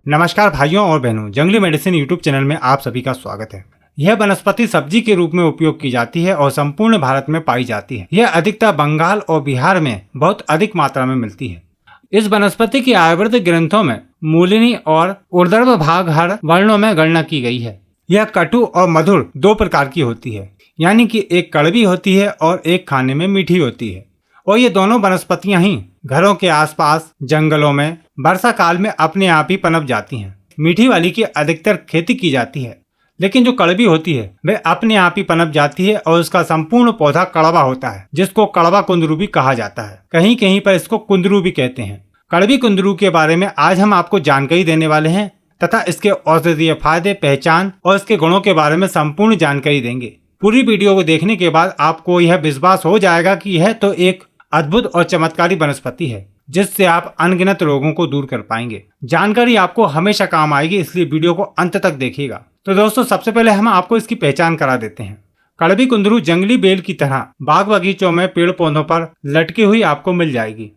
नमस्कार भाइयों और बहनों, जंगली मेडिसिन यूट्यूब चैनल में आप सभी का स्वागत है। यह वनस्पति सब्जी के रूप में उपयोग की जाती है और संपूर्ण भारत में पाई जाती है। यह अधिकतर बंगाल और बिहार में बहुत अधिक मात्रा में मिलती है। इस वनस्पति की आयुर्वेदिक ग्रंथों में मूलिनी और ऊर्ध्व भाग हर वर्णों में गणना की गई है। यह कटु और मधुर दो प्रकार की होती है, यानी कि एक कड़वी होती है और एक खाने में मीठी होती है। और ये दोनों वनस्पतियां ही घरों के आसपास जंगलों में वर्षा काल में अपने आप ही पनप जाती हैं। मीठी वाली की अधिकतर खेती की जाती है, लेकिन जो कड़वी होती है वह अपने आप ही पनप जाती है और उसका संपूर्ण पौधा कड़वा होता है, जिसको कड़वा कुंदरू भी कहा जाता है। कहीं कहीं पर इसको कुंदरू भी कहते हैं। कड़वी कुंदरू के बारे में आज हम आपको जानकारी देने वाले हैं तथा इसके औषधीय फायदे, पहचान और इसके गुणों के बारे में संपूर्ण जानकारी देंगे। पूरी वीडियो को देखने के बाद आपको यह विश्वास हो जाएगा कि यह तो एक अद्भुत और चमत्कारी वनस्पति है, जिससे आप अनगिनत रोगों को दूर कर पाएंगे। जानकारी आपको हमेशा काम आएगी, इसलिए वीडियो को अंत तक देखिएगा। तो दोस्तों, सबसे पहले हम आपको इसकी पहचान करा देते हैं। कड़वी कुंदरू जंगली बेल की तरह बाग बगीचों में पेड़ पौधों पर लटकी हुई आपको मिल जाएगी।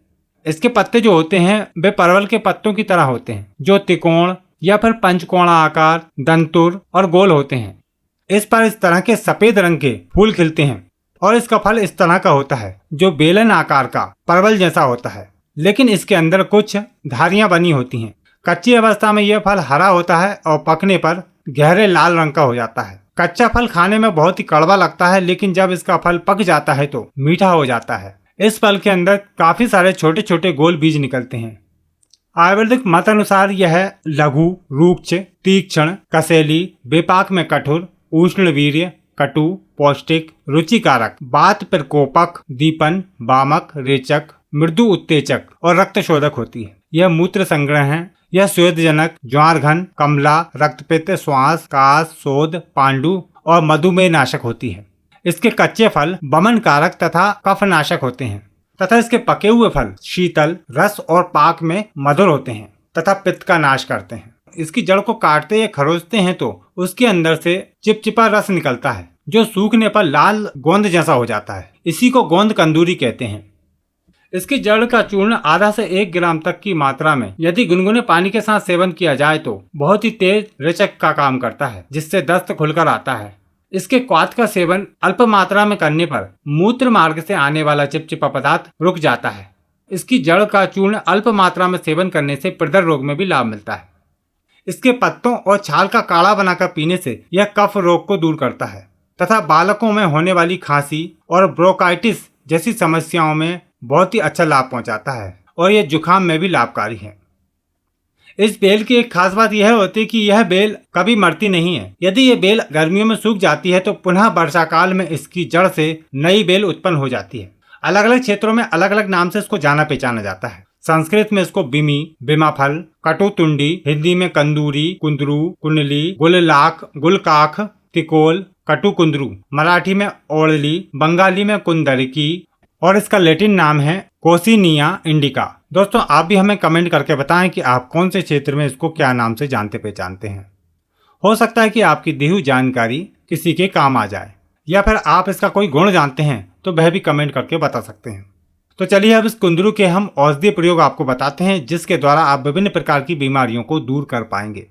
इसके पत्ते जो होते हैं वे परवल के पत्तों की तरह होते हैं, जो त्रिकोण या फिर पंचकोणा आकार, दंतुर और गोल होते हैं। इस पर इस तरह के सफेद रंग के फूल खिलते हैं और इसका फल इस तरह का होता है, जो बेलन आकार का परवल जैसा होता है, लेकिन इसके अंदर कुछ धारियां बनी होती हैं। कच्ची अवस्था में यह फल हरा होता है और पकने पर गहरे लाल रंग का हो जाता है। कच्चा फल खाने में बहुत ही कड़वा लगता है, लेकिन जब इसका फल पक जाता है तो मीठा हो जाता है। इस फल के अंदर काफी सारे छोटे छोटे गोल बीज निकलते हैं। आयुर्वेदिक मत अनुसार यह लघु, रूक्ष, तीक्ष्ण, कसेली, बेपाक में कठोर, उष्ण वीर्य, कटु, पौष्टिक, रुचिकारक, वात प्रकोपक, दीपन, वामक, रेचक, मृदु उत्तेजक और रक्तशोधक होती है। यह मूत्र संग्रह है। यह स्वेदजनक, ज्वारघन, कमला, रक्तपित्त, श्वास, कास, शोध, पांडु और मधुमेह नाशक होती है। इसके कच्चे फल वमन कारक तथा कफनाशक होते हैं तथा इसके पके हुए फल शीतल, रस और पाक में मधुर होते हैं तथा पित्त का नाश करते हैं। इसकी जड़ को काटते या खरोचते हैं तो उसके अंदर से चिपचिपा रस निकलता है, जो सूखने पर लाल गोंद जैसा हो जाता है। इसी को गोंद कंदूरी कहते हैं। इसकी जड़ का चूर्ण आधा से 1 ग्राम तक की मात्रा में यदि गुनगुने पानी के साथ सेवन किया जाए तो बहुत ही तेज रेचक का काम करता है, जिससे दस्त खुलकर आता है। इसके क्वाथ का सेवन अल्प मात्रा में करने पर मूत्र मार्ग से आने वाला चिपचिपा पदार्थ रुक जाता है। इसकी जड़ का चूर्ण अल्प मात्रा में सेवन करने से प्रदर रोग में भी लाभ मिलता है। इसके पत्तों और छाल का काढ़ा बनाकर पीने से यह कफ रोग को दूर करता है तथा बालकों में होने वाली खांसी और ब्रोंकाइटिस जैसी समस्याओं में बहुत ही अच्छा लाभ पहुंचाता है और यह जुखाम में भी लाभकारी है। इस बेल की एक खास बात यह होती है कि यह बेल कभी मरती नहीं है। यदि ये बेल गर्मियों में सूख जाती है तो पुनः वर्षा काल में इसकी जड़ से नई बेल उत्पन्न हो जाती है। अलग अलग क्षेत्रों में अलग अलग नाम से इसको जाना पहचाना जाता है। संस्कृत में इसको बिमी, बिमाफल, कटुतुंडी, हिंदी में कंदूरी, कुंदरू, कुंडली, गुललाख, गुलकाख, तिकोल, कटु कुंदरू, मराठी में ओड़ली, बंगाली में कुंदरकी और इसका लैटिन नाम है कोसिनिया इंडिका। दोस्तों, आप भी हमें कमेंट करके बताएं कि आप कौन से क्षेत्र में इसको क्या नाम से जानते पहचानते हैं। हो सकता है कि आपकी दी हुई जानकारी किसी के काम आ जाए, या फिर आप इसका कोई गुण जानते हैं तो वह भी कमेंट करके बता सकते हैं। तो चलिए अब इस कुंदरू के हम औषधीय प्रयोग आपको बताते हैं, जिसके द्वारा आप विभिन्न प्रकार की बीमारियों को दूर कर पाएंगे।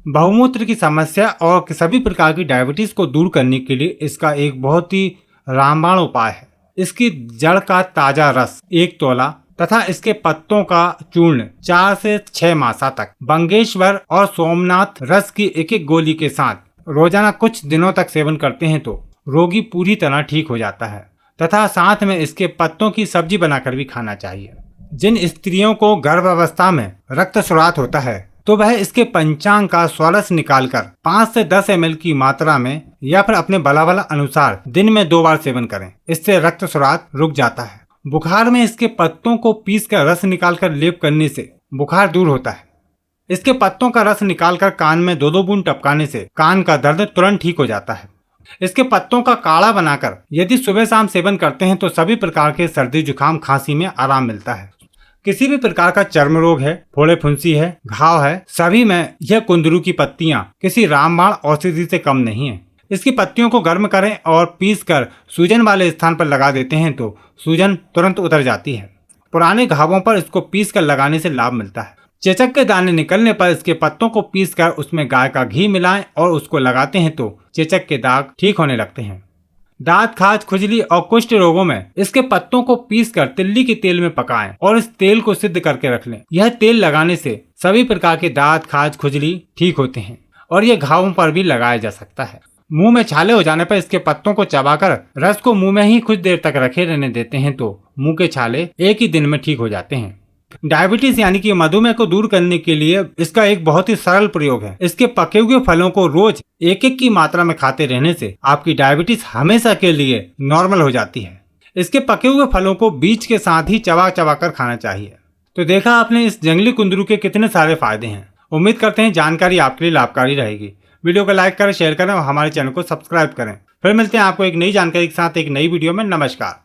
बहुमूत्र की समस्या और सभी प्रकार की डायबिटीज को दूर करने के लिए इसका एक बहुत ही रामबाण उपाय है। इसकी जड़ का ताजा रस 1 तोला तथा इसके पत्तों का चूर्ण 4 से 6 मासा तक बंगेश्वर और सोमनाथ रस की एक गोली के साथ रोजाना कुछ दिनों तक सेवन करते हैं तो रोगी पूरी तरह ठीक हो जाता है तथा साथ में इसके पत्तों की सब्जी बनाकर भी खाना चाहिए। जिन स्त्रियों को गर्भावस्था में रक्तस्राव होता है तो वह इसके पंचांग का स्वरस निकालकर 5 से 10 ml की मात्रा में या फिर अपने बलाबला अनुसार दिन में 2 बार सेवन करें। इससे रक्तस्राव रुक जाता है। बुखार में इसके पत्तों को पीसकर रस निकालकर लेप करने से बुखार दूर होता है। इसके पत्तों का रस निकालकर कान में 2-2 बूंद टपकाने से कान का दर्द तुरंत ठीक हो जाता है। इसके पत्तों का काढ़ा बनाकर यदि सुबह शाम सेवन करते हैं तो सभी प्रकार के सर्दी, जुकाम, खांसी में आराम मिलता है। किसी भी प्रकार का चर्म रोग है, फोड़े फुंसी है, घाव है, सभी में यह कुंदरू की पत्तियां किसी रामबाण औषधि से कम नहीं है। इसकी पत्तियों को गर्म करें और पीसकर सूजन वाले स्थान पर लगा देते हैं तो सूजन तुरंत उतर जाती है। पुराने घावों पर इसको पीसकर लगाने से लाभ मिलता है। चेचक के दाने निकलने पर इसके पत्तों को पीसकर उसमें गाय का घी मिलाएं और उसको लगाते हैं तो चेचक के दाग ठीक होने लगते हैं। दांत, खाज, खुजली और कुष्ठ रोगों में इसके पत्तों को पीसकर तिल्ली के तेल में पकाएं और इस तेल को सिद्ध करके रख लें। यह तेल लगाने से सभी प्रकार के दांत, खाज, खुजली ठीक होते हैं और ये घावों पर भी लगाया जा सकता है। मुंह में छाले हो जाने पर इसके पत्तों को चबाकर रस को मुंह में ही कुछ देर तक रखे रहने देते हैं तो मुंह के छाले एक ही दिन में ठीक हो जाते हैं। डायबिटीज यानी कि मधुमेह को दूर करने के लिए इसका एक बहुत ही सरल प्रयोग है। इसके पके हुए फलों को रोज एक एक की मात्रा में खाते रहने से आपकी डायबिटीज हमेशा के लिए नॉर्मल हो जाती है। इसके पके हुए फलों को बीज के साथ ही चबा चबा कर खाना चाहिए। तो देखा आपने इस जंगली कुंदरू के कितने सारे फायदे हैं। उम्मीद करते हैं जानकारी आपके लिए लाभकारी रहेगी। वीडियो को लाइक करें, शेयर करें और हमारे चैनल को सब्सक्राइब करें। फिर मिलते हैं आपको एक नई जानकारी के साथ एक नई वीडियो में। नमस्कार।